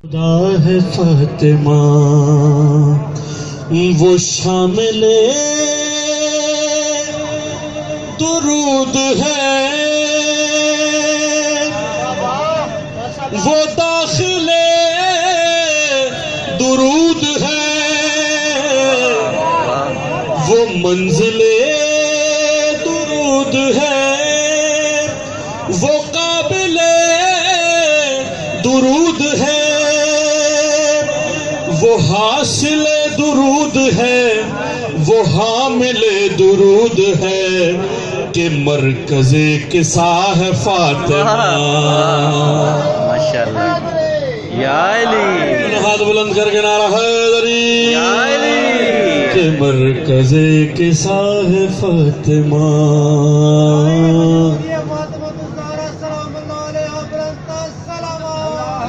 خدا ہے فاطمہ وہ شامل درود ہے، وہ داخل درود ہے، وہ منزل درود ہے، وہ قابل درود ہے، وہ حاصل درود ہے، وہ حامل درود ہے کہ مرکز قصہ ہے فاطمہ۔ ماشاءاللہ یا علی، ہاتھ بلند کر کے نعرہ حیدری یا علی، کہ مرکز قصہ ہے فاطمہ۔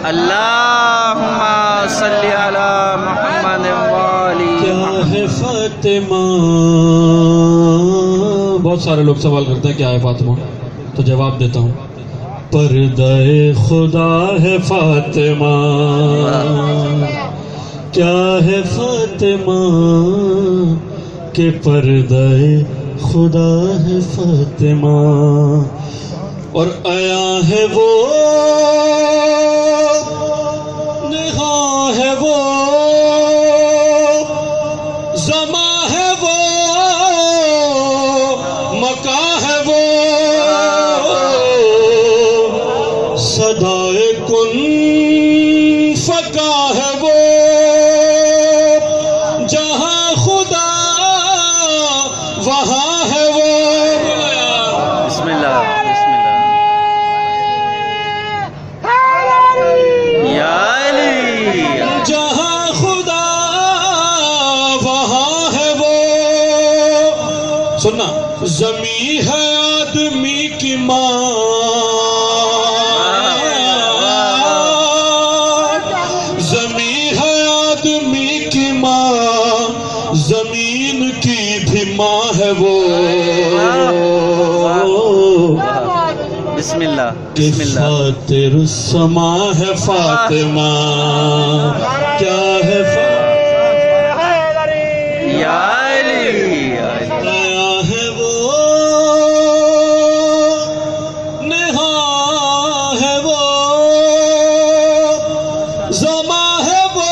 اللہم صلی علی محمد والی کیا ہے فاطمہ؟ بہت سارے لوگ سوال کرتے ہیں کیا ہے فاطمہ، تو جواب دیتا ہوں، پردہ خدا ہے فاطمہ۔ کیا ہے فاطمہ کہ پردہ خدا ہے فاطمہ، اور آیا ہے وہ نہاں ہے وہ زماں ہے وہ مکاں ہے وہ صدائے کن فکا ہے وہ جہاں خدا وہاں ہے وہ۔ بسم اللہ بسم اللہ یا علی، جہاں خدا وہاں ہے وہ۔ سننا، زمین ہے آدمی کی ماں، زمین ہے آدمی کی ماں، زمین کی بھی ماں ہے وہ۔ بسم اللہ کہ بسم اللہ فاتر السما ہے فاطمہ۔ کیا ہے یا علی، یا علی، آیا ہے وہ نہاں ہے وہ زماں ہے وہ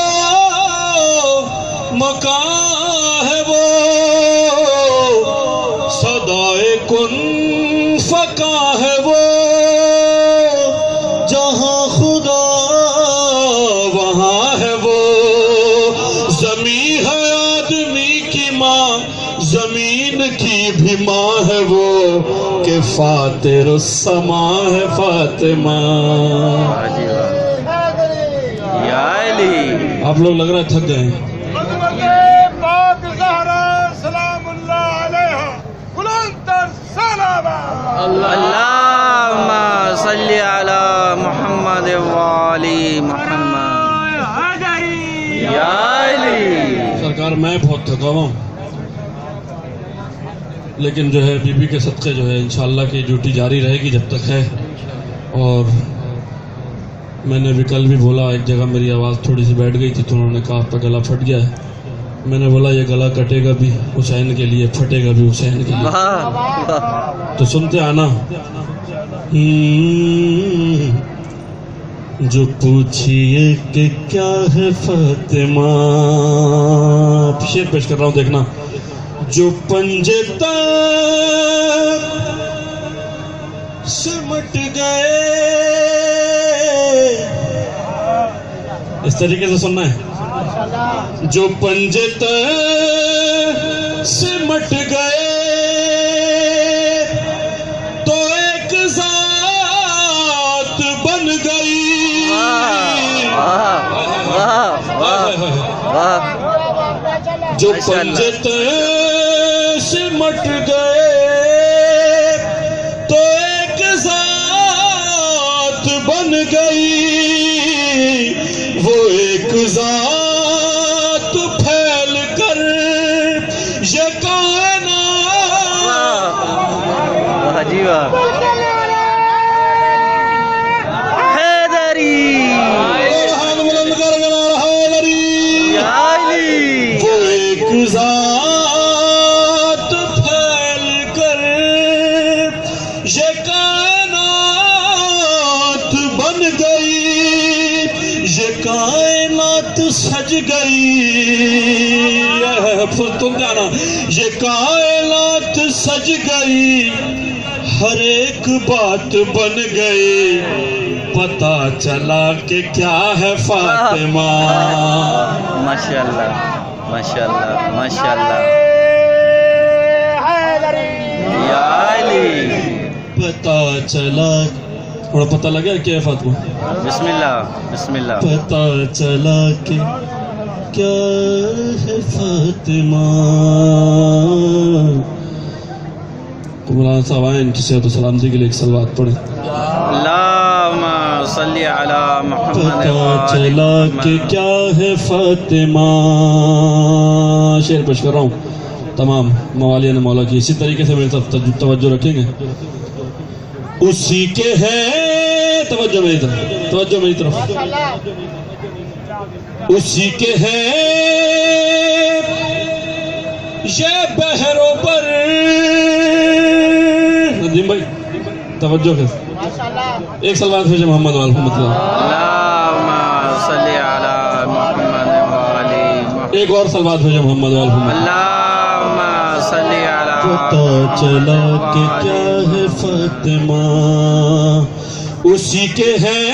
مکاں ہے وہ صدائے کن فکاں ہے وہ جہاں خدا وہاں ہے وہ۔ زمین ہے آدمی کی ماں، زمین کی بھی ماں ہے وہ کہ فاتر السما ہے فاطمہ۔ واہ جی واہ، یا علی، آپ لوگ لگ رہا ہے تھک گئے ہیں۔ پاک زہرا سلام اللہ علیہا بلند تر سلامات۔ اللہم صلی علی محمد والی محمد یا علی۔ سرکار میں بہت تھکا ہوا ہوں، لیکن جو ہے بی بی کے صدقے جو ہے انشاءاللہ کی ڈیوٹی جاری رہے گی جب تک ہے۔ اور میں نے بھی کل بھی بولا، ایک جگہ میری آواز تھوڑی سی بیٹھ گئی تھی تو انہوں نے کہا آپ کا گلا پھٹ گیا ہے۔ میں نے بولا یہ گلا کٹے گا بھی حسین کے لیے، پھٹے گا بھی حسین کے لیے، تو سنتے آنا۔ جو پوچھئے کہ کیا ہے فاطمہ، شعر پیش کر رہا ہوں دیکھنا۔ جو پنجے تک سمٹ گئے، اس طریقے سے سننا ہے۔ جو پنجے تک سمٹ گئے تو ایک ذات بن گئی۔ جو پنجے تک سمٹ گئے تو ایک ذات بن گئی، وہ ایک ذات پھیل کر یہ کائنات جی واہ، حیدری کائنات سج گئی، تم جانا، یہ کائنات سج گئی، ہر ایک بات بن گئی، پتا چلا کہ کیا ہے فاطمہ. ماشاءاللہ ماشاءاللہ ماشاءاللہ. یا علی. پتا چلا، تھوڑا پتہ لگا کیا ہے فاطمہ؟ بسم اللہ بسم اللہ. پتا چلا کہ کیا ہے فاطمہ. تو مولانا صاحب آئیں، ان کی صحت و سلامتی کے لیے ایک صلوات پڑھیں. اللہم صلی علی محمد. پتا چلا کہ کیا ہے فاطمہ. شعر پیش کر رہا ہوں، تمام موالیان مولا کی اسی طریقے سے میرے طرف توجہ رکھیں گے. اسی کے ہیں، توجہ میری طرف، توجہ میری طرف. اسی کے ہیں یہ بحر و بر. ندیم بھائی توجہ ہے، ایک صلوات بھیجیں محمد وآل محمد. اللہم صلی علی محمد وآلِ محمد. ایک اور صلوات بھیجیں محمد وآل محمد. اللہم صلی علی. پتا چلا کہ کیا ہے فاطمہ، اسی کے ہیں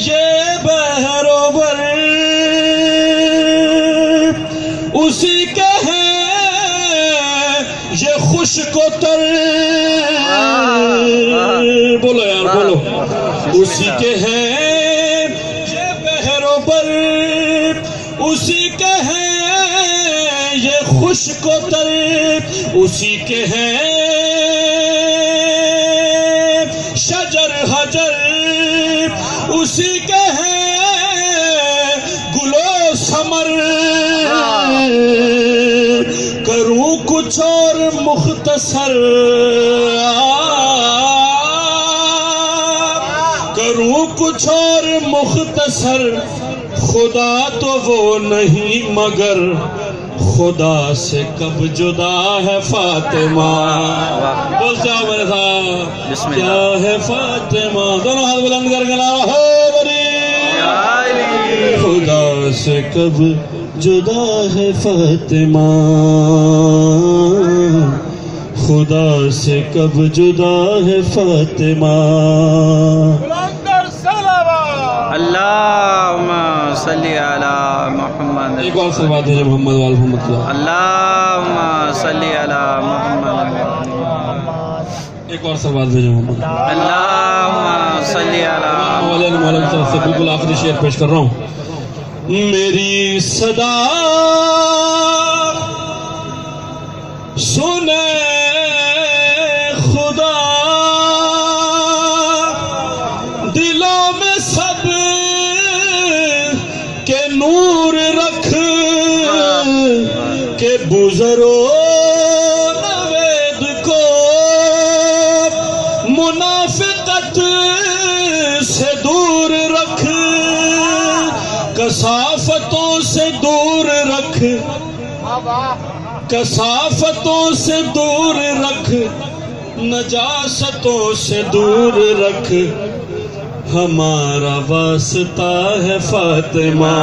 یہ بحر و بر، اسی کے ہیں یہ خشک و تر. بولو یار بولو. اسی کے ہیں یہ بحر و بر، اسی کے ہیں یہ خشک و تر، اسی کے ہیں شجر حجر، اسی کے ہیں گل و ثمر. کروں کچھ اور مختصر، کروں کچھ اور مختصر، خدا تو وہ نہیں مگر خدا سے کب جدا ہے فاطمہ. بول جاؤ میرے ساتھ، کیا ہے فاطمہ. دونوں ہاتھ بلند کر کے نعرہ حیدری. خدا سے کب جدا ہے فاطمہ، خدا سے کب جدا ہے فاطمہ. اللہم صلی علی محمد. ایک اور صلوات ہے محمد وآل محمد. اللہم صلی علی محمد. ایک اور صلوات بھیجیں محمد. اللہم صلی علی. مولانا مولا کی طرف سے بالکل آخری شعر پیش کر رہا ہوں. میری صدا سنے خدا، دلوں میں سب کے نور رکھ، کہ بزرو نوید کو منافقت سے دور رکھ، کثافتوں سے دور رکھ، کثافتوں سے دور رکھ، نجاستوں سے دور رکھ، ہمارا واسطہ ہے فاطمہ.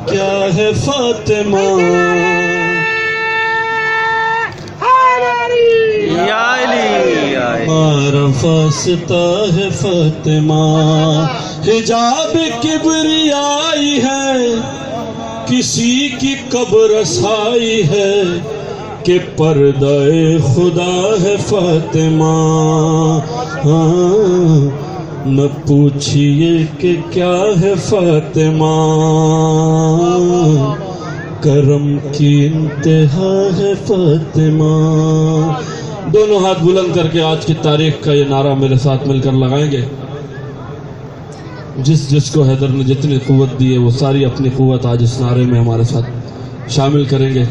کیا ہے فاطمہ. یا علی. ہمارا واسطہ ہے فاطمہ. حجاب کبریائی ہے، کسی کی قبر رسائی ہے، کہ پردہ خدا ہے فاطمہ. نہ پوچھئے کہ کیا ہے فاطمہ، کرم کی انتہا ہے فاطمہ. دونوں ہاتھ بلند کر کے آج کی تاریخ کا یہ نعرہ میرے ساتھ مل کر لگائیں گے. جس جس کو حیدر نے جتنی قوت دی ہے وہ ساری اپنی قوت آج اس نعرے میں ہمارے ساتھ شامل کریں گے.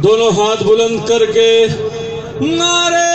دونوں ہاتھ بلند کر کے نعرے